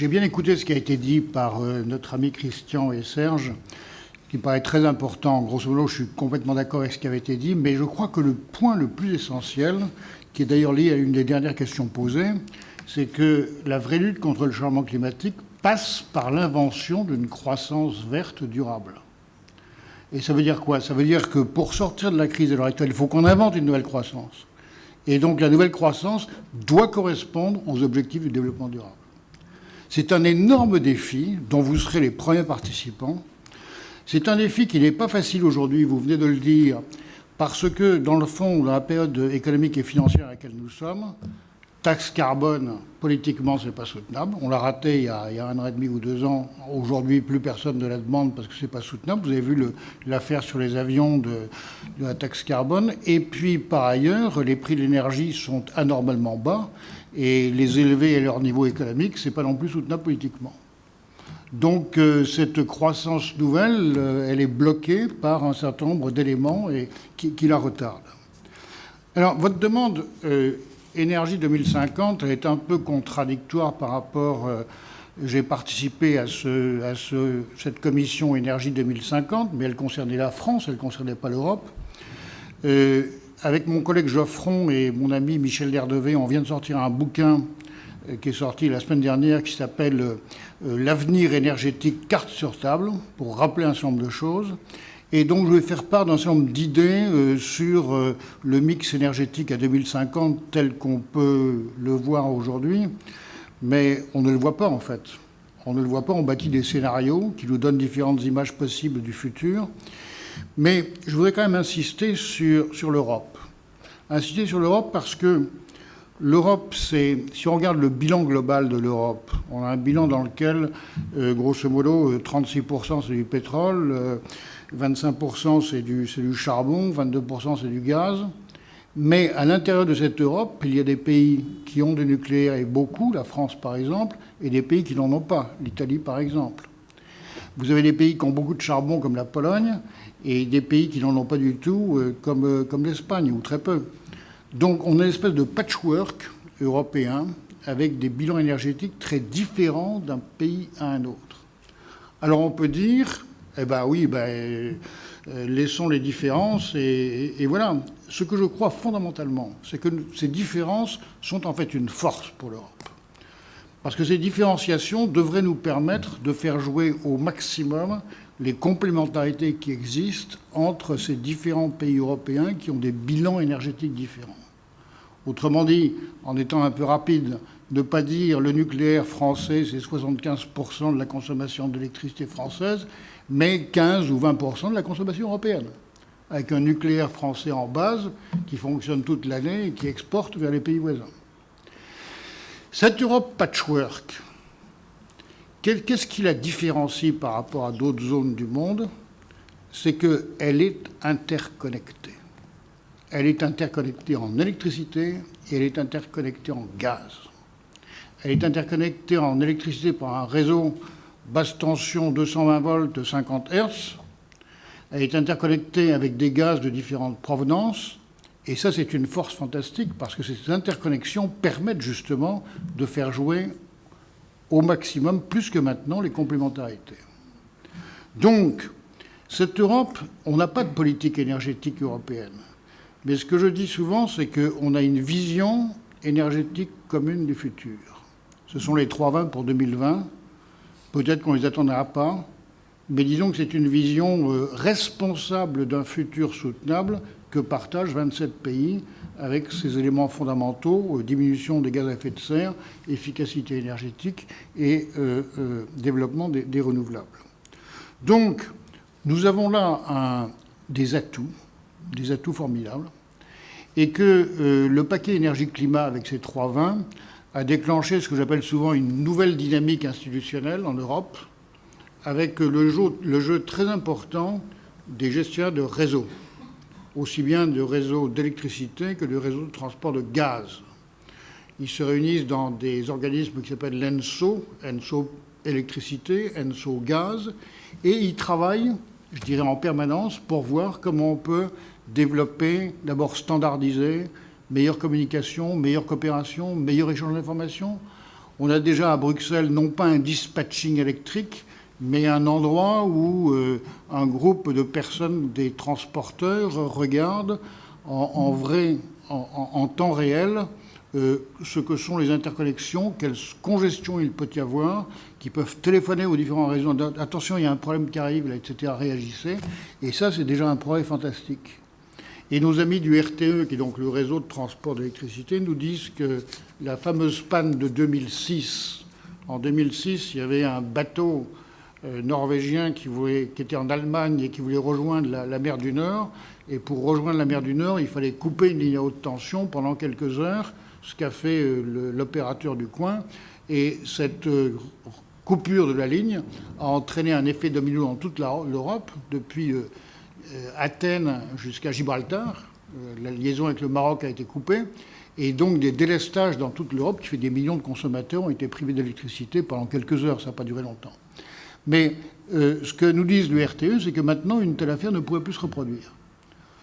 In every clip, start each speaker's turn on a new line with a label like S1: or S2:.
S1: J'ai bien écouté ce qui a été dit par notre ami Christian et Serge, qui me paraît très important. Grosso modo, je suis complètement d'accord avec ce qui avait été dit, mais je crois que le point le plus essentiel, qui est d'ailleurs lié à une des dernières questions posées, c'est que la vraie lutte contre le changement climatique passe par l'invention d'une croissance verte durable. Et ça veut dire quoi? Ça veut dire que pour sortir de la crise à l'heure actuelle, il faut qu'on invente une nouvelle croissance. Et donc la nouvelle croissance doit correspondre aux objectifs du développement durable. C'est un énorme défi dont vous serez les premiers participants. C'est un défi qui n'est pas facile aujourd'hui, vous venez de le dire, parce que dans le fond, dans la période économique et financière à laquelle nous sommes, taxe carbone, politiquement, ce n'est pas soutenable. On l'a raté il y a 1 an et demi ou 2 ans. Aujourd'hui, plus personne ne la demande parce que ce n'est pas soutenable. Vous avez vu l'affaire sur les avions de la taxe carbone. Et puis, par ailleurs, les prix de l'énergie sont anormalement bas. Et les élever à leur niveau économique, ce n'est pas non plus soutenable politiquement. Donc, cette croissance nouvelle, elle est bloquée par un certain nombre d'éléments qui la retardent. Alors, votre demande... Énergie 2050 est un peu contradictoire par rapport... j'ai participé à cette commission Énergie 2050, mais elle concernait la France, elle ne concernait pas l'Europe. Avec mon collègue Geoffron et mon ami Michel Derdevé, on vient de sortir un bouquin qui est sorti la semaine dernière qui s'appelle « L'avenir énergétique, carte sur table », pour rappeler un certain nombre de choses. Et donc, je vais faire part d'un certain nombre d'idées sur le mix énergétique à 2050 tel qu'on peut le voir aujourd'hui. Mais on ne le voit pas, en fait. On ne le voit pas, on bâtit des scénarios qui nous donnent différentes images possibles du futur. Mais je voudrais quand même insister sur l'Europe. Insister sur l'Europe parce que l'Europe, c'est... Si on regarde le bilan global de l'Europe, on a un bilan dans lequel, grosso modo, 36% c'est du pétrole... 25% c'est du charbon, 22% c'est du gaz. Mais à l'intérieur de cette Europe, il y a des pays qui ont du nucléaire et beaucoup, la France par exemple, et des pays qui n'en ont pas, l'Italie par exemple. Vous avez des pays qui ont beaucoup de charbon comme la Pologne et des pays qui n'en ont pas du tout comme l'Espagne, ou très peu. Donc on a une espèce de patchwork européen avec des bilans énergétiques très différents d'un pays à un autre. Alors on peut dire... Eh bien oui, laissons les différences et voilà. Ce que je crois fondamentalement, c'est que ces différences sont en fait une force pour l'Europe. Parce que ces différenciations devraient nous permettre de faire jouer au maximum les complémentarités qui existent entre ces différents pays européens qui ont des bilans énergétiques différents. Autrement dit, en étant un peu rapide, ne pas dire le nucléaire français, c'est 75% de la consommation d'électricité française, mais 15 ou 20% de la consommation européenne, avec un nucléaire français en base qui fonctionne toute l'année et qui exporte vers les pays voisins. Cette Europe patchwork, qu'est-ce qui la différencie par rapport à d'autres zones du monde? C'est qu'elle est interconnectée. Elle est interconnectée en électricité et elle est interconnectée en gaz. Elle est interconnectée en électricité par un réseau basse tension 220 volts 50 Hz. Elle est interconnectée avec des gaz de différentes provenances. Et ça, c'est une force fantastique parce que ces interconnexions permettent justement de faire jouer au maximum, plus que maintenant, les complémentarités. Donc, cette Europe, on n'a pas de politique énergétique européenne. Mais ce que je dis souvent, c'est qu'on a une vision énergétique commune du futur. Ce sont les 3-20 pour 2020. Peut-être qu'on ne les attendra pas, mais disons que c'est une vision responsable d'un futur soutenable que partagent 27 pays avec ces éléments fondamentaux, diminution des gaz à effet de serre, efficacité énergétique et développement des renouvelables. Donc, nous avons là des atouts formidables, et que le paquet énergie-climat avec ces 3-20 a déclenché ce que j'appelle souvent une nouvelle dynamique institutionnelle en Europe, avec le jeu très important des gestionnaires de réseaux, aussi bien de réseaux d'électricité que de réseaux de transport de gaz. Ils se réunissent dans des organismes qui s'appellent l'ENSO, ENSO électricité, ENSO gaz, et ils travaillent, je dirais, en permanence pour voir comment on peut développer, d'abord standardiser, meilleure communication, meilleure coopération, meilleur échange d'informations, On a déjà à Bruxelles non pas un dispatching électrique, mais un endroit où un groupe de personnes, des transporteurs, regardent en temps réel ce que sont les interconnexions, quelle congestion il peut y avoir, qui peuvent téléphoner aux différents réseaux. Attention, il y a un problème qui arrive, là, etc. Réagissez. Et ça, c'est déjà un progrès fantastique. Et nos amis du RTE, qui est donc le réseau de transport d'électricité, nous disent que la fameuse panne de 2006, en 2006, il y avait un bateau norvégien qui était en Allemagne et qui voulait rejoindre la mer du Nord. Et pour rejoindre la mer du Nord, il fallait couper une ligne à haute tension pendant quelques heures, ce qu'a fait l'opérateur du coin. Et cette coupure de la ligne a entraîné un effet domino dans toute l'Europe, depuis Athènes jusqu'à Gibraltar. La liaison avec le Maroc a été coupée. Et donc des délestages dans toute l'Europe, qui fait des millions de consommateurs, ont été privés d'électricité pendant quelques heures. Ça n'a pas duré longtemps. Mais ce que nous disent le RTE, c'est que maintenant, une telle affaire ne pourrait plus se reproduire.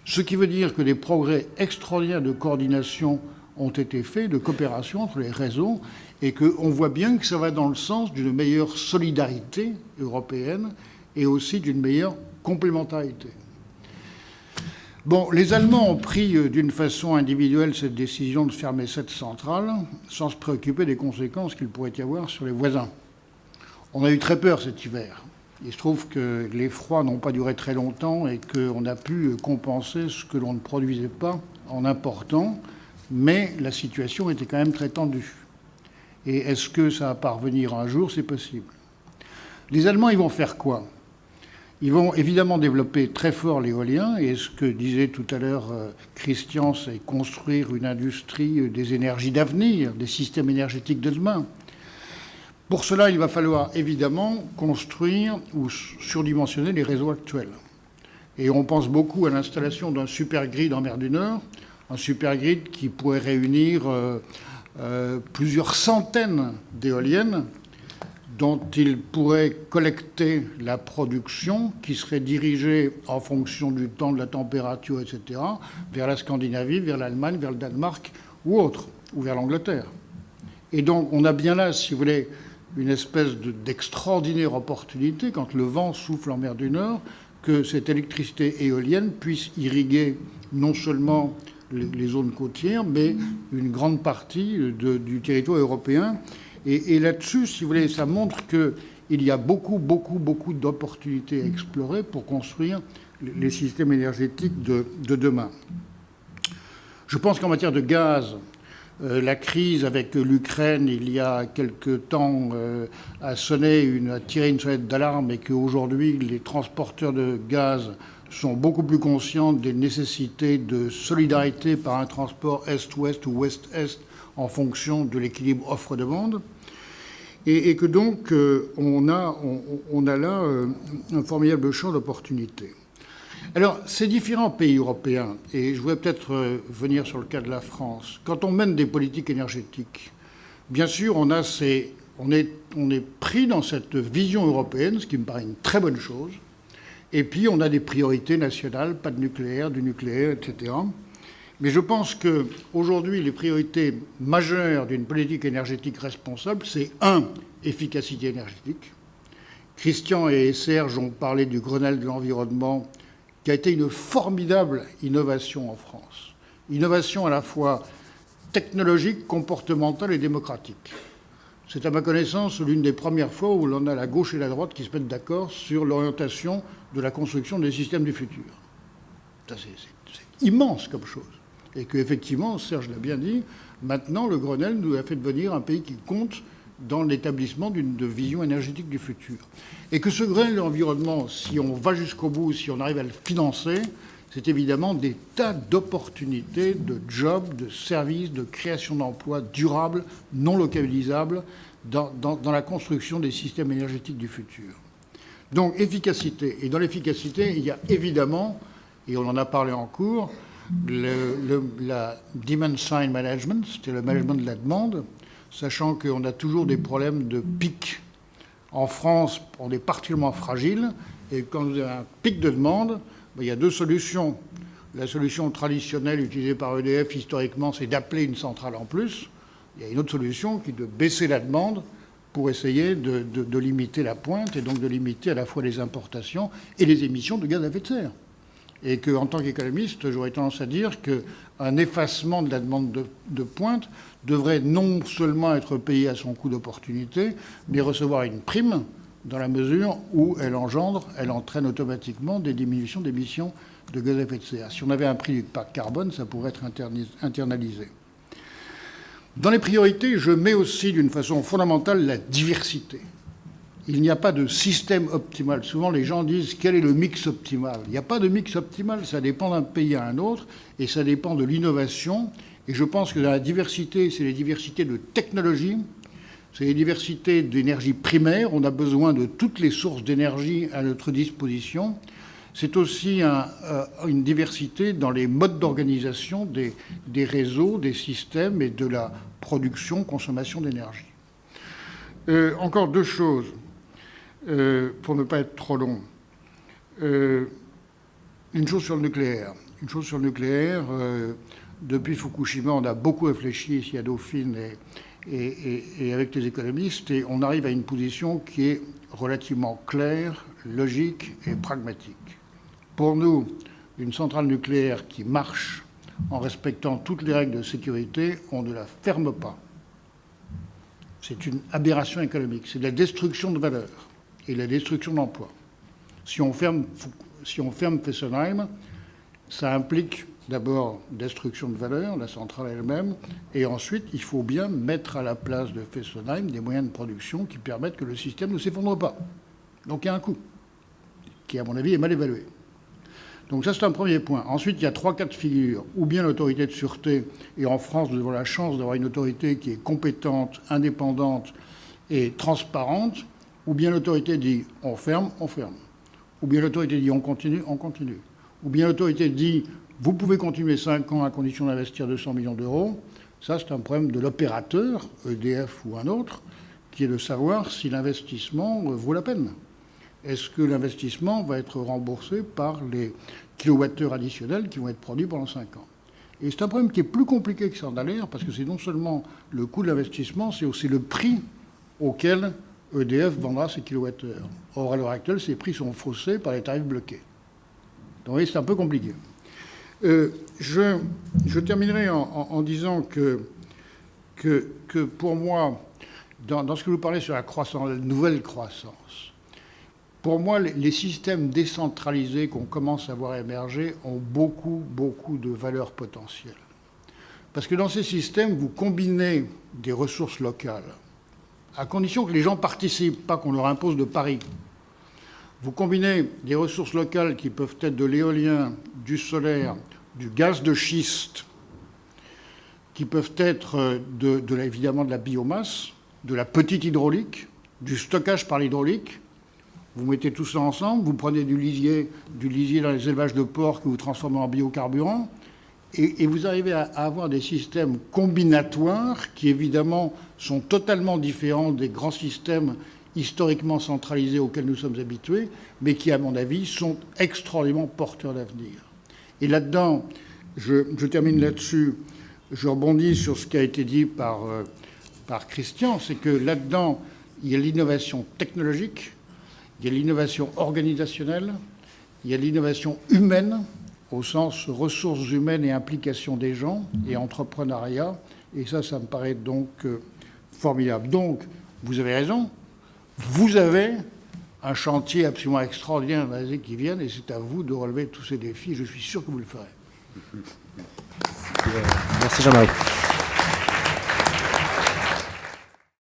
S1: Ce qui veut dire que des progrès extraordinaires de coordination ont été faits, de coopération entre les réseaux, et qu'on voit bien que ça va dans le sens d'une meilleure solidarité européenne et aussi d'une meilleure complémentarité. Bon, les Allemands ont pris d'une façon individuelle cette décision de fermer cette centrale sans se préoccuper des conséquences qu'il pourrait y avoir sur les voisins. On a eu très peur cet hiver. Il se trouve que les froids n'ont pas duré très longtemps et qu'on a pu compenser ce que l'on ne produisait pas en important, mais la situation était quand même très tendue. Et est-ce que ça va parvenir un jour? C'est possible. Les Allemands, ils vont faire quoi? Ils vont évidemment développer très fort l'éolien, et ce que disait tout à l'heure Christian, c'est construire une industrie des énergies d'avenir, des systèmes énergétiques de demain. Pour cela, il va falloir évidemment construire ou surdimensionner les réseaux actuels. Et on pense beaucoup à l'installation d'un supergrid en mer du Nord, un supergrid qui pourrait réunir plusieurs centaines d'éoliennes dont il pourrait collecter la production qui serait dirigée en fonction du temps, de la température, etc., vers la Scandinavie, vers l'Allemagne, vers le Danemark ou autre, ou vers l'Angleterre. Et donc on a bien là, si vous voulez, une espèce d'extraordinaire opportunité, quand le vent souffle en mer du Nord, que cette électricité éolienne puisse irriguer non seulement les zones côtières, mais une grande partie du territoire européen. Et là-dessus, si vous voulez, ça montre qu'il y a beaucoup d'opportunités à explorer pour construire les systèmes énergétiques de demain. Je pense qu'en matière de gaz, la crise avec l'Ukraine, il y a quelque temps, a tiré une sonnette d'alarme, et qu'aujourd'hui, les transporteurs de gaz sont beaucoup plus conscients des nécessités de solidarité par un transport est-ouest ou ouest-est en fonction de l'équilibre offre-demande, et que donc on a là un formidable champ d'opportunités. Alors, ces différents pays européens, et je voudrais peut-être venir sur le cas de la France, quand on mène des politiques énergétiques, bien sûr, on est pris dans cette vision européenne, ce qui me paraît une très bonne chose, et puis on a des priorités nationales, pas de nucléaire, du nucléaire, etc. Mais je pense qu'aujourd'hui, les priorités majeures d'une politique énergétique responsable, c'est 1, efficacité énergétique. Christian et Serge ont parlé du Grenelle de l'environnement, qui a été une formidable innovation en France. Innovation à la fois technologique, comportementale et démocratique. C'est à ma connaissance l'une des premières fois où l'on a la gauche et la droite qui se mettent d'accord sur l'orientation de la construction des systèmes du futur. Ça, c'est immense comme chose. Et qu'effectivement, Serge l'a bien dit, maintenant le Grenelle nous a fait devenir un pays qui compte dans l'établissement d'une vision énergétique du futur. Et que ce Grenelle de l'environnement, si on va jusqu'au bout, si on arrive à le financer, c'est évidemment des tas d'opportunités, de jobs, de services, de création d'emplois durables, non localisables, dans la construction des systèmes énergétiques du futur. Donc, efficacité. Et dans l'efficacité, il y a évidemment, et on en a parlé en cours, la demand side management, c'est le management de la demande, sachant qu'on a toujours des problèmes de pic. En France, on est particulièrement fragile, et quand vous avez un pic de demande, il y a 2 solutions. La solution traditionnelle utilisée par EDF historiquement, c'est d'appeler une centrale en plus, Il y a une autre solution qui est de baisser la demande pour essayer de limiter la pointe et donc de limiter à la fois les importations et les émissions de gaz à effet de serre. Et qu'en tant qu'économiste, j'aurais tendance à dire qu'un effacement de la demande de pointe devrait non seulement être payé à son coût d'opportunité, mais recevoir une prime dans la mesure où elle entraîne automatiquement des diminutions d'émissions de gaz à effet de serre. Si on avait un prix du carbone, ça pourrait être internalisé. Dans les priorités, je mets aussi d'une façon fondamentale la diversité. Il n'y a pas de système optimal. Souvent, les gens disent quel est le mix optimal. Il n'y a pas de mix optimal, ça dépend d'un pays à un autre et ça dépend de l'innovation. Et je pense que dans la diversité, c'est les diversités de technologies, c'est les diversités d'énergie primaire. On a besoin de toutes les sources d'énergie à notre disposition. C'est aussi une diversité dans les modes d'organisation des réseaux, des systèmes et de la production, consommation d'énergie. Encore deux choses, pour ne pas être trop long. Une chose sur le nucléaire. Depuis Fukushima, on a beaucoup réfléchi ici à Dauphine et avec les économistes, et on arrive à une position qui est relativement claire, logique et pragmatique. Pour nous, une centrale nucléaire qui marche en respectant toutes les règles de sécurité, on ne la ferme pas. C'est une aberration économique, c'est de la destruction de valeur et de la destruction d'emplois. Si on ferme Fessenheim, ça implique d'abord destruction de valeur, la centrale elle-même, et ensuite, il faut bien mettre à la place de Fessenheim des moyens de production qui permettent que le système ne s'effondre pas. Donc il y a un coût qui, à mon avis, est mal évalué. Donc ça, c'est un premier point. Ensuite, il y a 3 cas de figure. Ou bien l'autorité de sûreté, et en France, nous avons la chance d'avoir une autorité qui est compétente, indépendante et transparente, ou bien l'autorité dit on ferme, on ferme. Ou bien l'autorité dit on continue, on continue. Ou bien l'autorité dit vous pouvez continuer 5 ans à condition d'investir 200 millions d'euros. Ça, c'est un problème de l'opérateur, EDF ou un autre, qui est de savoir si l'investissement vaut la peine. Est-ce que l'investissement va être remboursé par les kilowattheures additionnels qui vont être produits pendant 5 ans? Et c'est un problème qui est plus compliqué que ça en a l'air, parce que c'est non seulement le coût de l'investissement, c'est aussi le prix auquel EDF vendra ses kilowattheures. Or, à l'heure actuelle, ces prix sont faussés par les tarifs bloqués. Donc, vous voyez, c'est un peu compliqué. Je terminerai en disant que pour moi, dans ce que vous parlez sur la croissance, la nouvelle croissance, pour moi, les systèmes décentralisés qu'on commence à voir émerger ont beaucoup de valeurs potentielles. Parce que dans ces systèmes, vous combinez des ressources locales, à condition que les gens participent, pas qu'on leur impose de pari. Vous combinez des ressources locales qui peuvent être de l'éolien, du solaire, du gaz de schiste, qui peuvent être évidemment de la biomasse, de la petite hydraulique, du stockage par l'hydraulique. Vous mettez tout ça ensemble, vous prenez du lisier dans les élevages de porcs que vous transformez en biocarburant, et vous arrivez à avoir des systèmes combinatoires qui, évidemment, sont totalement différents des grands systèmes historiquement centralisés auxquels nous sommes habitués, mais qui, à mon avis, sont extraordinairement porteurs d'avenir. Et là-dedans, je termine là-dessus, je rebondis sur ce qui a été dit par Christian, c'est que là-dedans, il y a l'innovation technologique, il y a l'innovation organisationnelle, il y a l'innovation humaine, au sens ressources humaines et implication des gens, et entrepreneuriat. Et ça me paraît donc formidable. Donc, vous avez raison, vous avez un chantier absolument extraordinaire dans les années qui viennent, et c'est à vous de relever tous ces défis. Je suis sûr que vous le ferez.
S2: Merci Jean-Marie.